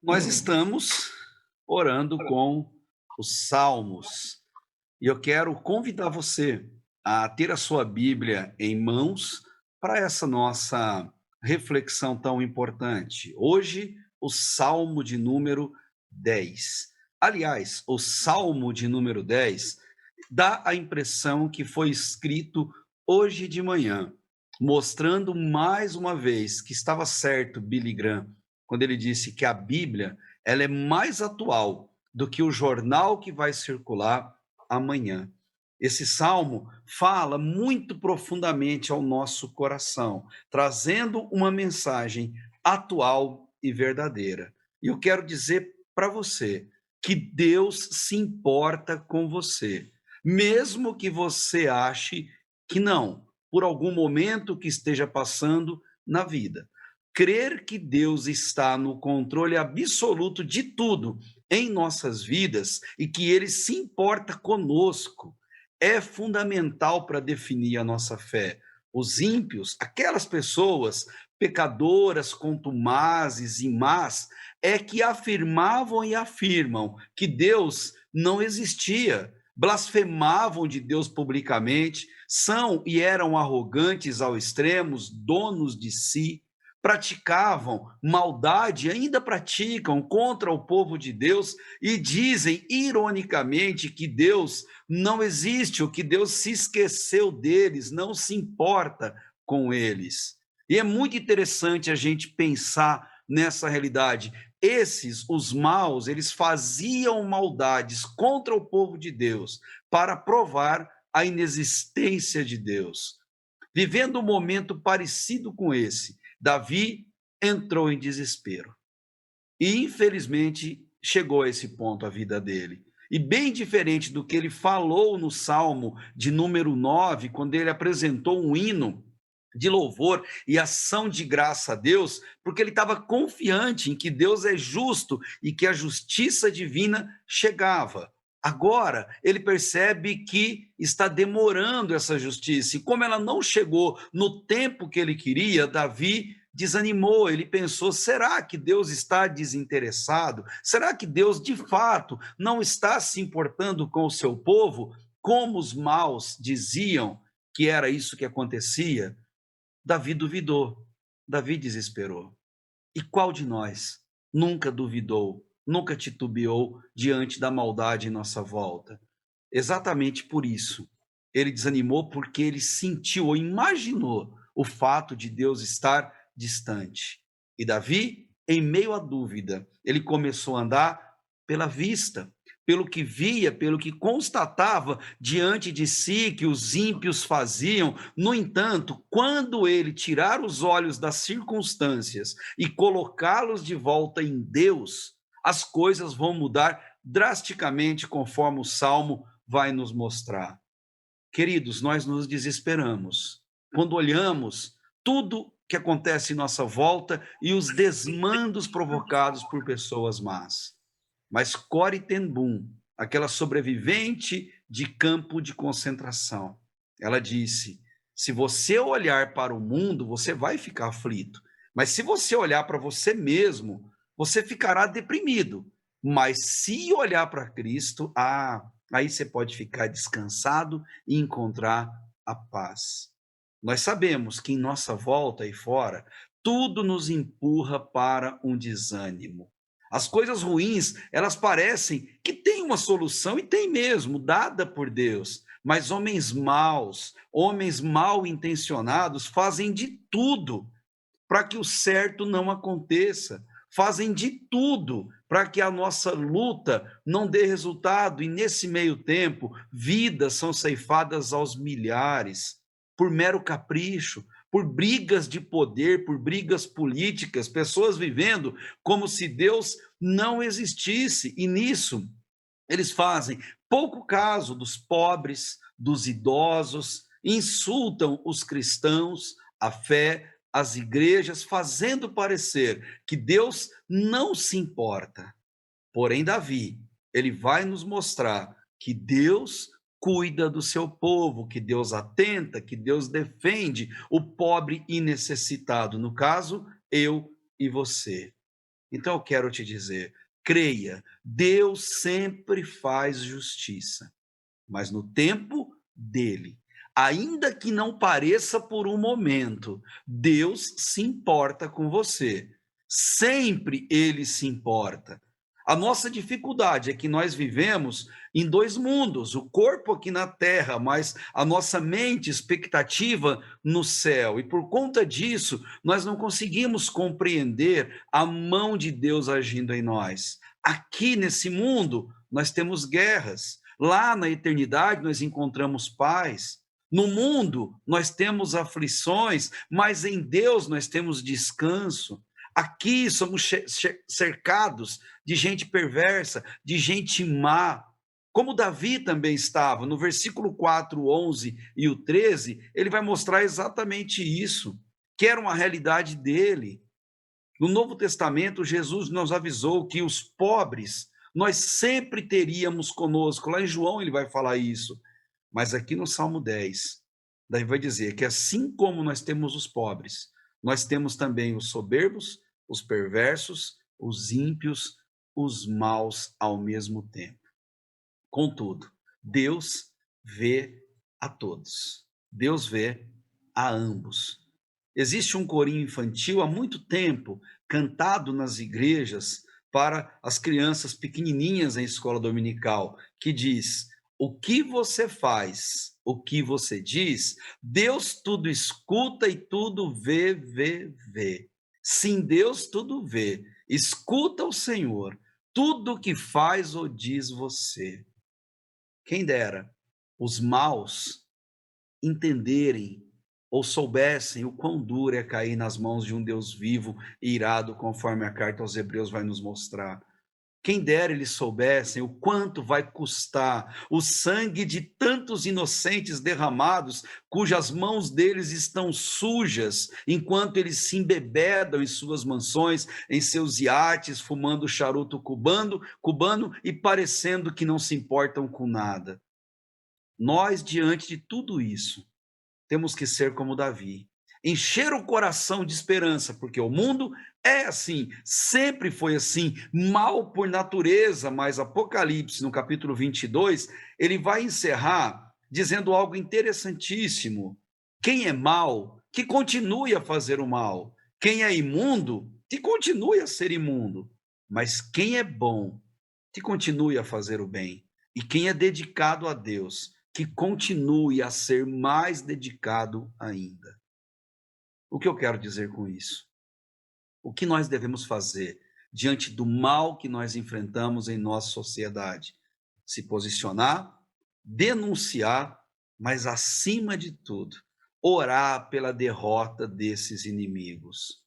Nós estamos orando com os Salmos e eu quero convidar você a ter a sua Bíblia em mãos para essa nossa reflexão tão importante. Hoje, o Salmo de número 10. Aliás, o Salmo de número 10 dá a impressão que foi escrito hoje de manhã, mostrando mais uma vez que estava certo Billy Graham quando ele disse que a Bíblia ela é mais atual do que o jornal que vai circular amanhã. Esse salmo fala muito profundamente ao nosso coração, trazendo uma mensagem atual e verdadeira. E eu quero dizer para você que Deus se importa com você, mesmo que você ache que não, por algum momento que esteja passando na vida. Crer que Deus está no controle absoluto de tudo em nossas vidas e que Ele se importa conosco é fundamental para definir a nossa fé. Os ímpios, aquelas pessoas pecadoras, contumazes e más, é que afirmavam e afirmam que Deus não existia, blasfemavam de Deus publicamente, são e eram arrogantes ao extremo, donos de si, praticavam maldade, ainda praticam contra o povo de Deus e dizem ironicamente que Deus não existe, ou que Deus se esqueceu deles, não se importa com eles. E é muito interessante a gente pensar nessa realidade. Esses, os maus, eles faziam maldades contra o povo de Deus para provar a inexistência de Deus. Vivendo um momento parecido com esse, Davi entrou em desespero. E, infelizmente, chegou a esse ponto a vida dele. E bem diferente do que ele falou no Salmo de número 9, quando ele apresentou um hino de louvor e ação de graça a Deus, porque ele estava confiante em que Deus é justo e que a justiça divina chegava. Agora, ele percebe que está demorando essa justiça, e como ela não chegou no tempo que ele queria, Davi desanimou, ele pensou: será que Deus está desinteressado? Será que Deus de fato não está se importando com o seu povo, como os maus diziam que era isso que acontecia? Davi duvidou, Davi desesperou. E qual de nós nunca duvidou, nunca titubeou diante da maldade em nossa volta? Exatamente por isso, ele desanimou, porque ele sentiu ou imaginou o fato de Deus estar distante. E Davi, em meio à dúvida, ele começou a andar pela vista, pelo que via, pelo que constatava diante de si que os ímpios faziam. No entanto, quando ele tirar os olhos das circunstâncias e colocá-los de volta em Deus, as coisas vão mudar drasticamente, conforme o Salmo vai nos mostrar. Queridos, nós nos desesperamos quando olhamos tudo que acontece em nossa volta e os desmandos provocados por pessoas más. Mas Corrie ten Boom, aquela sobrevivente de campo de concentração, ela disse: se você olhar para o mundo, você vai ficar aflito, mas se você olhar para você mesmo, você ficará deprimido. Mas se olhar para Cristo, aí você pode ficar descansado e encontrar a paz. Nós sabemos que em nossa volta e fora, tudo nos empurra para um desânimo. As coisas ruins, elas parecem que têm uma solução, e tem mesmo, dada por Deus. Mas homens maus, homens mal intencionados, fazem de tudo para que o certo não aconteça, fazem de tudo para que a nossa luta não dê resultado, e nesse meio tempo, vidas são ceifadas aos milhares, por mero capricho, por brigas de poder, por brigas políticas, pessoas vivendo como se Deus não existisse, e nisso eles fazem pouco caso dos pobres, dos idosos, insultam os cristãos, a fé, as igrejas, fazendo parecer que Deus não se importa. Porém, Davi, ele vai nos mostrar que Deus cuida do seu povo, que Deus atenta, que Deus defende o pobre e necessitado, no caso, eu e você. Então eu quero te dizer, creia, Deus sempre faz justiça, mas no tempo dele. Ainda que não pareça por um momento, Deus se importa com você. Sempre ele se importa. A nossa dificuldade é que nós vivemos em dois mundos, o corpo aqui na terra, mas a nossa mente, expectativa no céu. E por conta disso, nós não conseguimos compreender a mão de Deus agindo em nós. Aqui nesse mundo, nós temos guerras. Lá na eternidade, nós encontramos paz. No mundo, nós temos aflições, mas em Deus nós temos descanso. Aqui somos cercados de gente perversa, de gente má. Como Davi também estava, no versículo 4, 11 e o 13, ele vai mostrar exatamente isso, que era uma realidade dele. No Novo Testamento, Jesus nos avisou que os pobres nós sempre teríamos conosco. Lá em João ele vai falar isso. Mas aqui no Salmo 10, daí vai dizer que assim como nós temos os pobres, nós temos também os soberbos, os perversos, os ímpios, os maus ao mesmo tempo. Contudo, Deus vê a todos. Deus vê a ambos. Existe um corinho infantil há muito tempo, cantado nas igrejas para as crianças pequenininhas em escola dominical, que diz: o que você faz, o que você diz, Deus tudo escuta e tudo vê, vê, vê. Sim, Deus tudo vê. Escuta o Senhor, tudo o que faz ou diz você. Quem dera os maus entenderem ou soubessem o quão duro é cair nas mãos de um Deus vivo e irado, conforme a carta aos Hebreus vai nos mostrar. Quem dera eles soubessem o quanto vai custar o sangue de tantos inocentes derramados, cujas mãos deles estão sujas, enquanto eles se embebedam em suas mansões, em seus iates, fumando charuto cubano e parecendo que não se importam com nada. Nós, diante de tudo isso, temos que ser como Davi, encher o coração de esperança, porque o mundo é assim, sempre foi assim, mal por natureza, mas Apocalipse, no capítulo 22, ele vai encerrar dizendo algo interessantíssimo. Quem é mal, que continue a fazer o mal. Quem é imundo, que continue a ser imundo. Mas quem é bom, que continue a fazer o bem. E quem é dedicado a Deus, que continue a ser mais dedicado ainda. O que eu quero dizer com isso? O que nós devemos fazer diante do mal que nós enfrentamos em nossa sociedade? Se posicionar, denunciar, mas acima de tudo, orar pela derrota desses inimigos.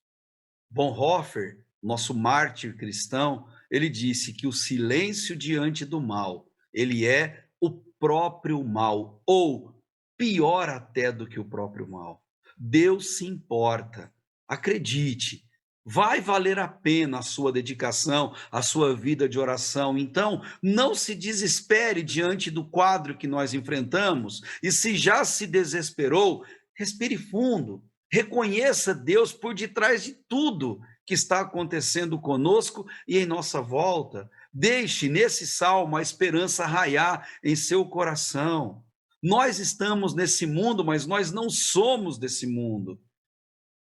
Bonhoeffer, nosso mártir cristão, ele disse que o silêncio diante do mal, ele é o próprio mal, ou pior até do que o próprio mal. Deus se importa, acredite, vai valer a pena a sua dedicação, a sua vida de oração. Então, não se desespere diante do quadro que nós enfrentamos, e se já se desesperou, respire fundo, reconheça Deus por detrás de tudo que está acontecendo conosco e em nossa volta. Deixe nesse salmo a esperança raiar em seu coração. Nós estamos nesse mundo, mas nós não somos desse mundo.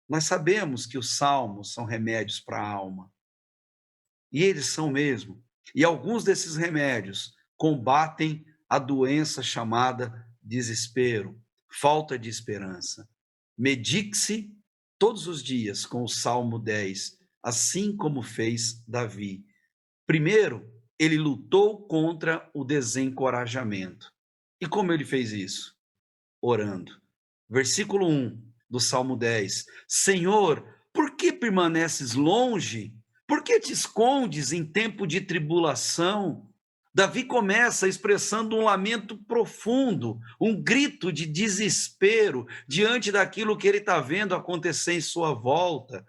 Nós sabemos que os salmos são remédios para a alma. E eles são mesmo. E alguns desses remédios combatem a doença chamada desespero, falta de esperança. Medique-se todos os dias com o Salmo 10, assim como fez Davi. Primeiro, ele lutou contra o desencorajamento. E como ele fez isso? Orando. Versículo 1 do Salmo 10. Senhor, por que permaneces longe? Por que te escondes em tempo de tribulação? Davi começa expressando um lamento profundo, um grito de desespero diante daquilo que ele está vendo acontecer em sua volta.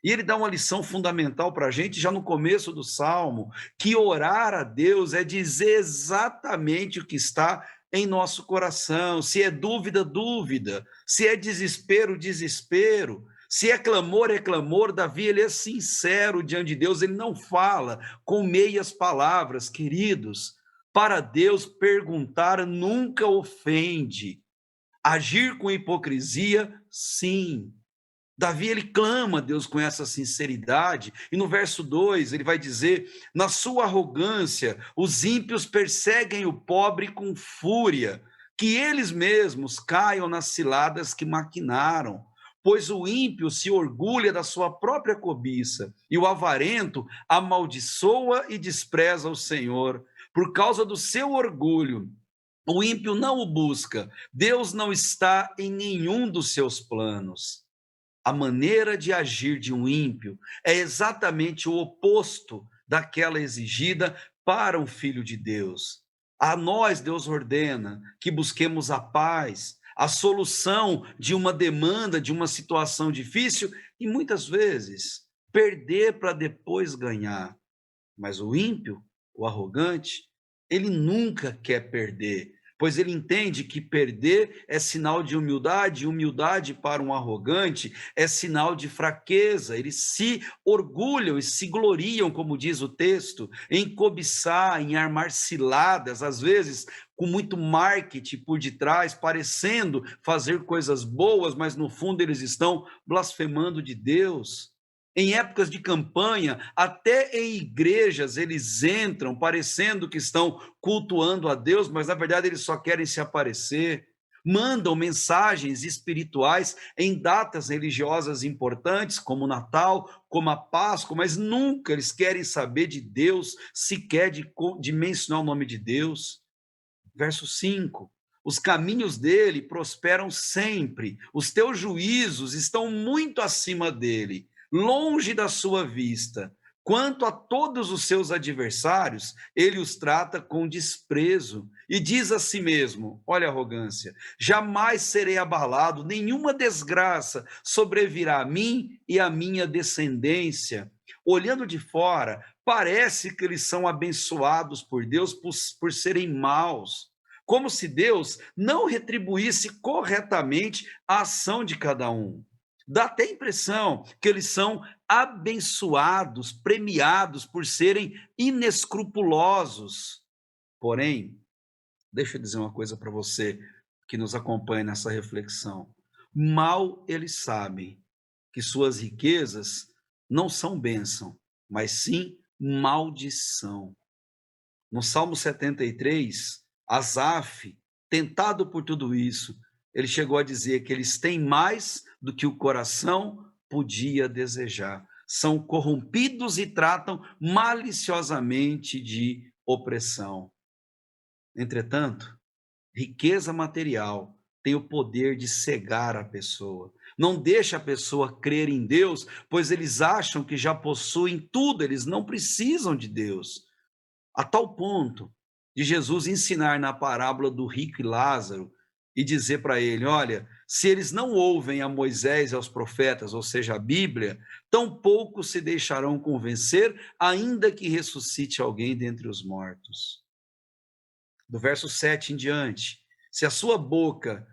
E ele dá uma lição fundamental para a gente já no começo do Salmo, que orar a Deus é dizer exatamente o que está em nosso coração. Se é dúvida, dúvida. Se é desespero, desespero. Se é clamor, Davi, ele é sincero diante de Deus, ele não fala com meias palavras, queridos. Para Deus, perguntar nunca ofende. Agir com hipocrisia, sim. Davi, ele clama a Deus com essa sinceridade, e no verso 2 ele vai dizer: na sua arrogância, os ímpios perseguem o pobre com fúria, que eles mesmos caiam nas ciladas que maquinaram. Pois o ímpio se orgulha da sua própria cobiça, e o avarento amaldiçoa e despreza o Senhor. Por causa do seu orgulho, o ímpio não o busca, Deus não está em nenhum dos seus planos. A maneira de agir de um ímpio é exatamente o oposto daquela exigida para um filho de Deus. A nós, Deus ordena que busquemos a paz, a solução de uma demanda, de uma situação difícil, e muitas vezes perder para depois ganhar. Mas o ímpio, o arrogante, ele nunca quer perder, pois ele entende que perder é sinal de humildade, e humildade para um arrogante é sinal de fraqueza. Eles se orgulham e se gloriam, como diz o texto, em cobiçar, em armar ciladas, às vezes com muito marketing por detrás, parecendo fazer coisas boas, mas no fundo eles estão blasfemando de Deus. Em épocas de campanha, até em igrejas eles entram parecendo que estão cultuando a Deus, mas na verdade eles só querem se aparecer. Mandam mensagens espirituais em datas religiosas importantes, como o Natal, como a Páscoa, mas nunca eles querem saber de Deus, sequer de mencionar o nome de Deus. Verso 5: os caminhos dele prosperam sempre, os teus juízos estão muito acima dele, longe da sua vista. Quanto a todos os seus adversários, ele os trata com desprezo e diz a si mesmo: olha a arrogância, jamais serei abalado, nenhuma desgraça sobrevirá a mim e à minha descendência. Olhando de fora, parece que eles são abençoados por Deus por serem maus, como se Deus não retribuísse corretamente a ação de cada um. Dá até a impressão que eles são abençoados, premiados por serem inescrupulosos. Porém, deixa eu dizer uma coisa para você que nos acompanha nessa reflexão. Mal eles sabem que suas riquezas não são bênção, mas sim maldição. No Salmo 73, Asaf, tentado por tudo isso, ele chegou a dizer que eles têm mais do que o coração podia desejar. São corrompidos e tratam maliciosamente de opressão. Entretanto, riqueza material tem o poder de cegar a pessoa. Não deixa a pessoa crer em Deus, pois eles acham que já possuem tudo, eles não precisam de Deus. A tal ponto de Jesus ensinar na parábola do rico e Lázaro e dizer para ele: olha, se eles não ouvem a Moisés e aos profetas, ou seja, a Bíblia, tampouco se deixarão convencer, ainda que ressuscite alguém dentre os mortos. Do verso 7 em diante: se a sua boca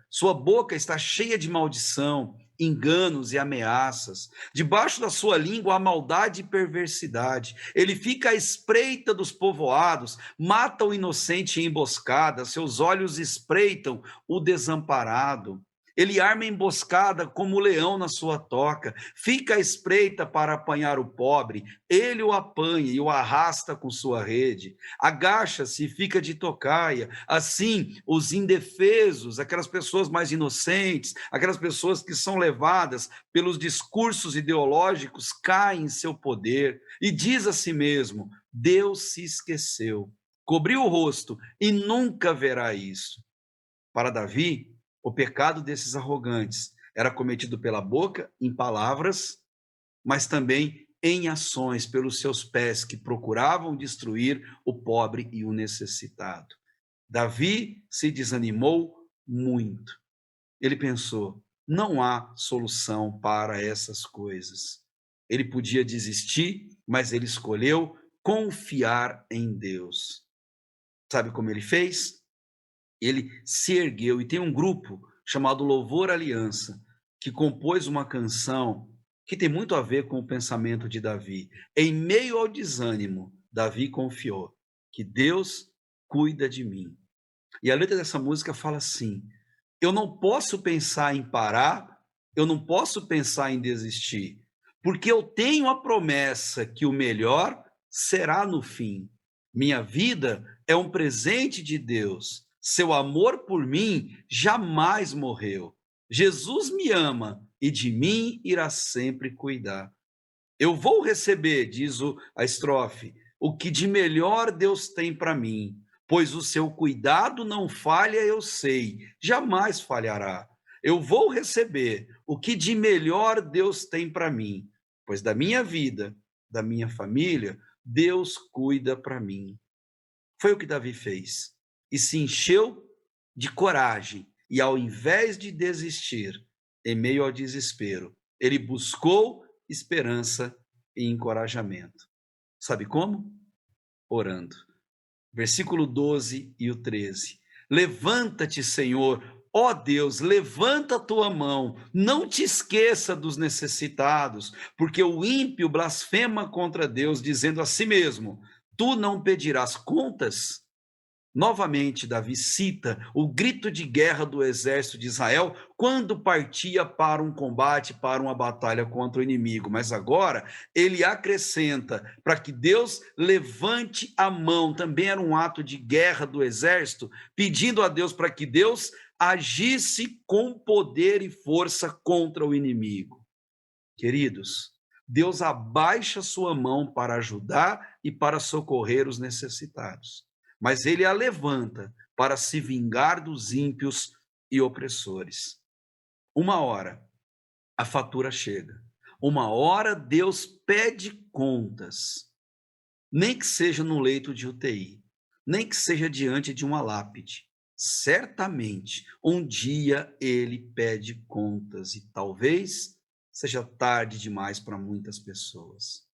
está cheia de maldição, enganos e ameaças, debaixo da sua língua há maldade e perversidade, ele fica à espreita dos povoados, mata o inocente em emboscada, seus olhos espreitam o desamparado. Ele arma emboscada como o leão na sua toca, fica à espreita para apanhar o pobre, ele o apanha e o arrasta com sua rede, agacha-se e fica de tocaia. Assim, os indefesos, aquelas pessoas mais inocentes, aquelas pessoas que são levadas pelos discursos ideológicos, caem em seu poder e diz a si mesmo: Deus se esqueceu, cobriu o rosto e nunca verá isso. Para Davi, o pecado desses arrogantes era cometido pela boca, em palavras, mas também em ações pelos seus pés que procuravam destruir o pobre e o necessitado. Davi se desanimou muito. Ele pensou: não há solução para essas coisas. Ele podia desistir, mas ele escolheu confiar em Deus. Sabe como ele fez? Ele se ergueu, e tem um grupo chamado Louvor Aliança, que compôs uma canção que tem muito a ver com o pensamento de Davi. Em meio ao desânimo, Davi confiou que Deus cuida de mim. E a letra dessa música fala assim: eu não posso pensar em parar, eu não posso pensar em desistir, porque eu tenho a promessa que o melhor será no fim. Minha vida é um presente de Deus, seu amor por mim jamais morreu. Jesus me ama e de mim irá sempre cuidar. Eu vou receber, diz a estrofe, o que de melhor Deus tem para mim, pois o seu cuidado não falha, eu sei, jamais falhará. Eu vou receber o que de melhor Deus tem para mim, pois da minha vida, da minha família, Deus cuida para mim. Foi o que Davi fez. E se encheu de coragem, e ao invés de desistir, em meio ao desespero, ele buscou esperança e encorajamento. Sabe como? Orando. Versículo 12 e o 13. Levanta-te, Senhor, ó Deus, levanta a tua mão, não te esqueça dos necessitados, porque o ímpio blasfema contra Deus, dizendo a si mesmo: tu não pedirás contas? Novamente, Davi cita o grito de guerra do exército de Israel quando partia para um combate, para uma batalha contra o inimigo. Mas agora ele acrescenta para que Deus levante a mão. Também era um ato de guerra do exército, pedindo a Deus para que Deus agisse com poder e força contra o inimigo. Queridos, Deus abaixa sua mão para ajudar e para socorrer os necessitados, mas ele a levanta para se vingar dos ímpios e opressores. Uma hora a fatura chega, uma hora Deus pede contas, nem que seja no leito de UTI, nem que seja diante de uma lápide. Certamente um dia ele pede contas e talvez seja tarde demais para muitas pessoas.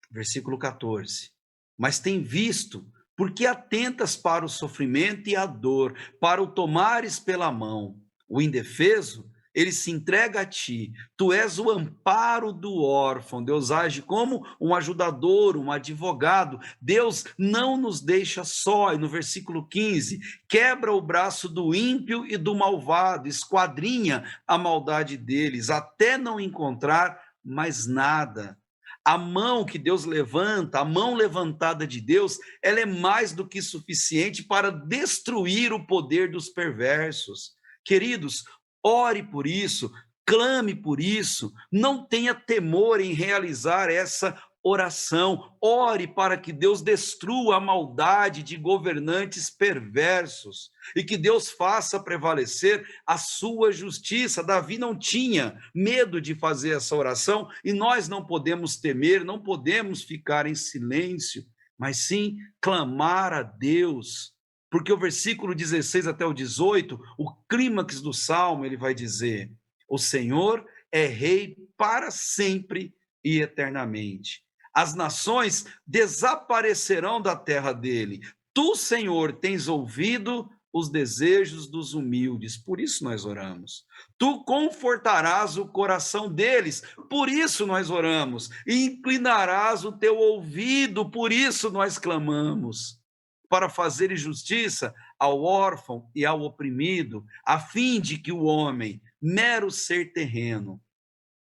Versículo 14. Mas tem visto, porque atentas para o sofrimento e a dor, para o tomares pela mão. O indefeso, ele se entrega a ti. Tu és o amparo do órfão. Deus age como um ajudador, um advogado. Deus não nos deixa só. E no versículo 15, quebra o braço do ímpio e do malvado, esquadrinha a maldade deles, até não encontrar mais nada. A mão que Deus levanta, a mão levantada de Deus, ela é mais do que suficiente para destruir o poder dos perversos. Queridos, ore por isso, clame por isso, não tenha temor em realizar essa oração. Ore para que Deus destrua a maldade de governantes perversos e que Deus faça prevalecer a sua justiça. Davi não tinha medo de fazer essa oração e nós não podemos temer, não podemos ficar em silêncio, mas sim clamar a Deus. Porque o versículo 16 até o 18, o clímax do salmo, ele vai dizer: o Senhor é rei para sempre e eternamente. As nações desaparecerão da terra dele. Tu, Senhor, tens ouvido os desejos dos humildes, por isso nós oramos. Tu confortarás o coração deles, por isso nós oramos. E inclinarás o teu ouvido, por isso nós clamamos. Para fazer justiça ao órfão e ao oprimido, a fim de que o homem, mero ser terreno,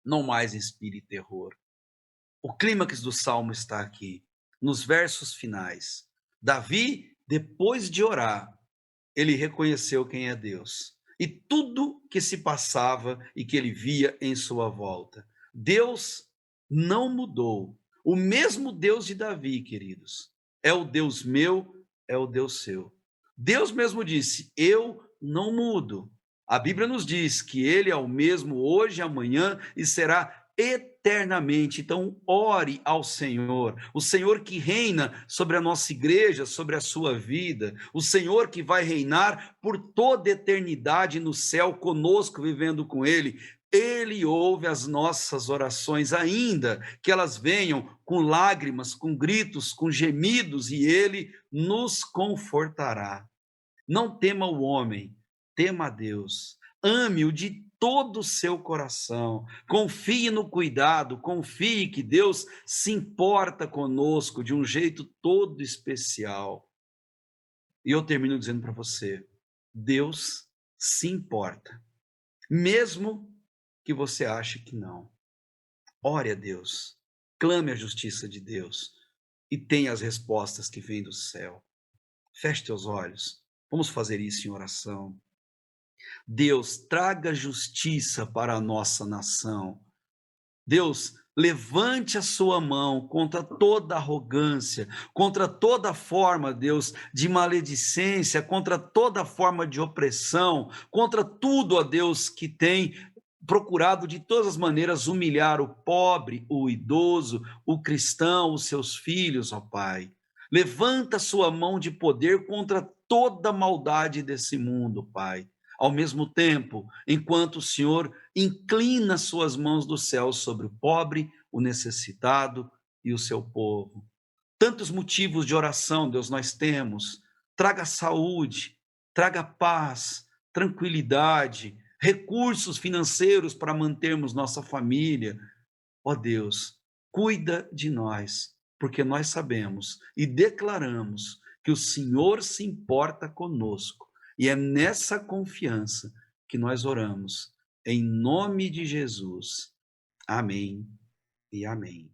não mais inspire terror. O clímax do salmo está aqui, nos versos finais. Davi, depois de orar, ele reconheceu quem é Deus e tudo que se passava e que ele via em sua volta. Deus não mudou. O mesmo Deus de Davi, queridos, é o Deus meu, é o Deus seu. Deus mesmo disse: eu não mudo. A Bíblia nos diz que ele é o mesmo hoje, amanhã e será eternamente. Então, ore ao Senhor, o Senhor que reina sobre a nossa igreja, sobre a sua vida, o Senhor que vai reinar por toda a eternidade no céu conosco, vivendo com Ele. Ele ouve as nossas orações, ainda que elas venham com lágrimas, com gritos, com gemidos, e Ele nos confortará. Não tema o homem, tema a Deus. Ame-o de todo o seu coração. Confie no cuidado, confie que Deus se importa conosco de um jeito todo especial. E eu termino dizendo para você: Deus se importa, mesmo que você ache que não. Ore a Deus, clame a justiça de Deus e tenha as respostas que vêm do céu. Feche teus olhos, vamos fazer isso em oração. Deus, traga justiça para a nossa nação. Deus, levante a sua mão contra toda arrogância, contra toda forma, Deus, de maledicência, contra toda forma de opressão, contra tudo, ó Deus, que tem procurado de todas as maneiras humilhar o pobre, o idoso, o cristão, os seus filhos, ó Pai. Levanta a sua mão de poder contra toda a maldade desse mundo, Pai. Ao mesmo tempo, enquanto o Senhor inclina suas mãos do céu sobre o pobre, o necessitado e o seu povo. Tantos motivos de oração, Deus, nós temos. Traga saúde, traga paz, tranquilidade, recursos financeiros para mantermos nossa família. Ó Deus, cuida de nós, porque nós sabemos e declaramos que o Senhor se importa conosco. E é nessa confiança que nós oramos, em nome de Jesus. Amém e amém.